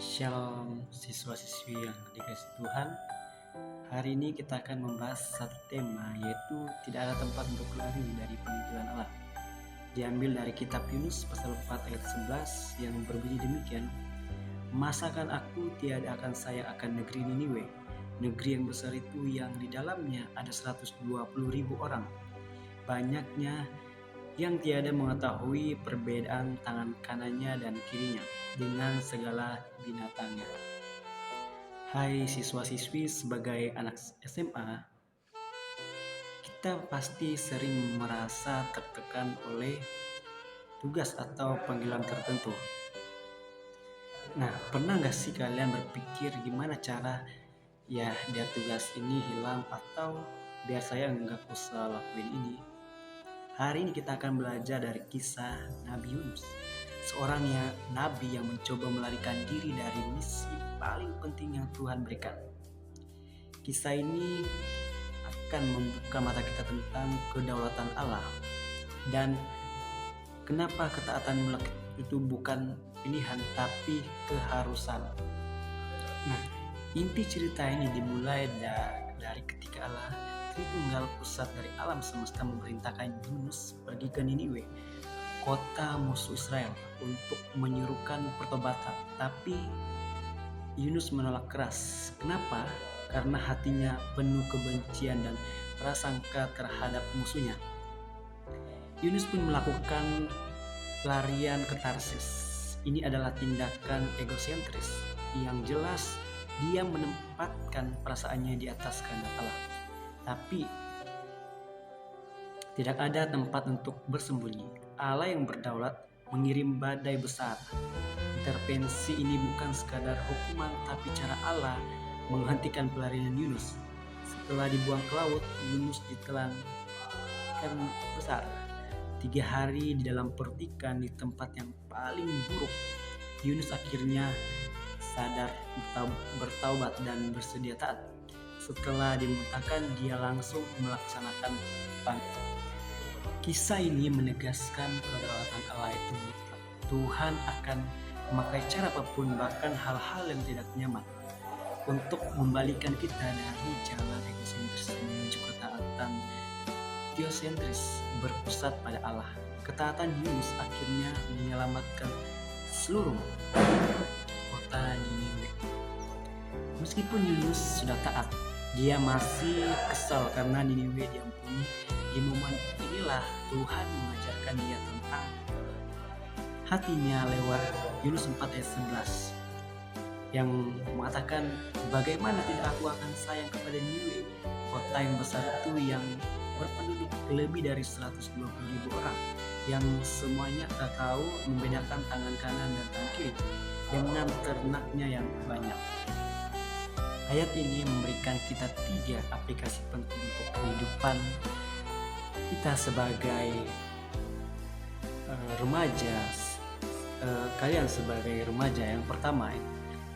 Shalom siswa-siswi yang dikasihi Tuhan. Hari ini kita akan membahas satu tema, yaitu tidak ada tempat untuk lari dari panggilan Allah. Diambil dari kitab Yunus pasal 4 ayat 11 yang berbunyi demikian. Masakan aku tiada akan saya akan negeri Niniwe, negeri yang besar itu yang di dalamnya ada 120.000 orang. Banyaknya yang tiada mengetahui perbedaan tangan kanannya dan kirinya dengan segala binatangnya. Hai siswa-siswi, sebagai anak SMA, kita pasti sering merasa tertekan oleh tugas atau panggilan tertentu. Nah, pernah gak sih kalian berpikir gimana cara biar tugas ini hilang atau biar saya nggak usah lakuin ini? Hari ini kita akan belajar dari kisah Nabi Yunus, seorang nabi yang mencoba melarikan diri dari misi paling penting yang Tuhan berikan. Kisah ini akan membuka mata kita tentang kedaulatan Allah dan kenapa ketaatan itu bukan pilihan tapi keharusan. Nah, inti cerita ini dimulai dari ketika Allah Tritunggal pusat dari alam semesta memerintahkan Yunus pergi ke Niniwe, kota musuh Israel, untuk menyerukan pertobatan. Tapi Yunus menolak keras. Kenapa? Karena hatinya penuh kebencian dan prasangka terhadap musuhnya. Yunus pun melakukan pelarian ke Tarsis. Ini adalah tindakan egosentris yang jelas dia menempatkan perasaannya di atas kehendak Allah. Tapi tidak ada tempat untuk bersembunyi. Allah yang berdaulat mengirim badai besar. Intervensi ini bukan sekadar hukuman, tapi cara Allah menghentikan pelarian Yunus. Setelah dibuang ke laut, Yunus ditelan ikan besar. 3 hari di dalam perut ikan di tempat yang paling buruk. Yunus akhirnya sadar, bertaubat dan bersedia taat. Setelah dimuntahkan, dia langsung melaksanakan panggilan. Kisah ini menegaskan kedaulatan Allah itu mutlak. Tuhan akan memakai cara apapun, bahkan hal-hal yang tidak nyaman, untuk membalikan kita dari jalan egosentris menuju ketaatan teosentris berpusat pada Allah. Ketaatan Yunus akhirnya menyelamatkan seluruh kota Niniwe. Meskipun Yunus sudah taat, dia masih kesal karena Niniwe diampuni. Di momen inilah Tuhan mengajarkan dia tentang hatinya lewat Yunus 4 ayat 11 yang mengatakan, bagaimana tidak aku akan sayang kepada Niniwe, kota yang besar itu yang berpenduduk lebih dari 120.000 orang, yang semuanya tak tahu membedakan tangan kanan dan tangan kiri, dengan ternaknya yang banyak. Ayat ini memberikan kita 3 aplikasi penting untuk kehidupan kita sebagai remaja. Kalian sebagai remaja, yang pertama,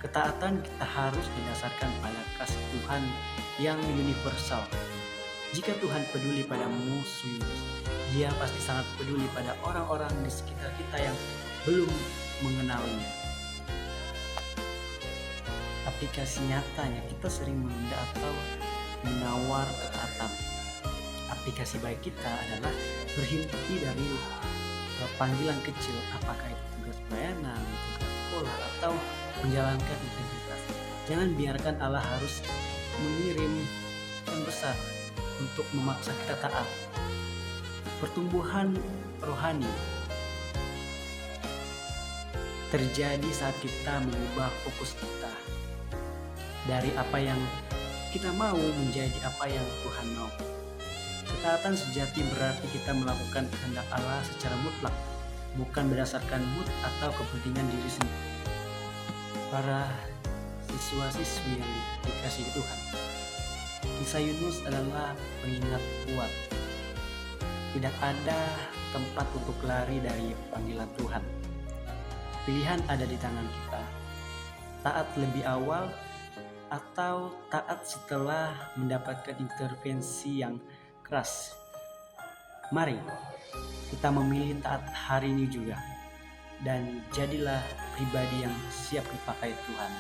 ketaatan kita harus didasarkan pada kasih Tuhan yang universal. Jika Tuhan peduli pada musuh, dia pasti sangat peduli pada orang-orang di sekitar kita yang belum mengenalnya. Aplikasi nyatanya, kita sering menunda atau menawar ketaatan. Aplikasi baik kita adalah berhenti dari panggilan kecil, apakah itu tugas pelayanan, tugas sekolah, atau menjalankan integritas. Jangan biarkan Allah harus mengirim yang besar untuk memaksa kita taat. Pertumbuhan rohani terjadi saat kita mengubah fokus kita dari apa yang kita mau menjadi apa yang Tuhan mau. Ketaatan sejati berarti kita melakukan kehendak Allah secara mutlak, bukan berdasarkan mood atau kepentingan diri sendiri. Para siswa-siswi yang dikasihi Tuhan, kisah Yunus adalah pengingat kuat. Tidak ada tempat untuk lari dari panggilan Tuhan. Pilihan ada di tangan kita. Taat lebih awal atau taat setelah mendapatkan intervensi yang keras. Mari kita memilih taat hari ini juga. dan jadilah pribadi yang siap dipakai Tuhan.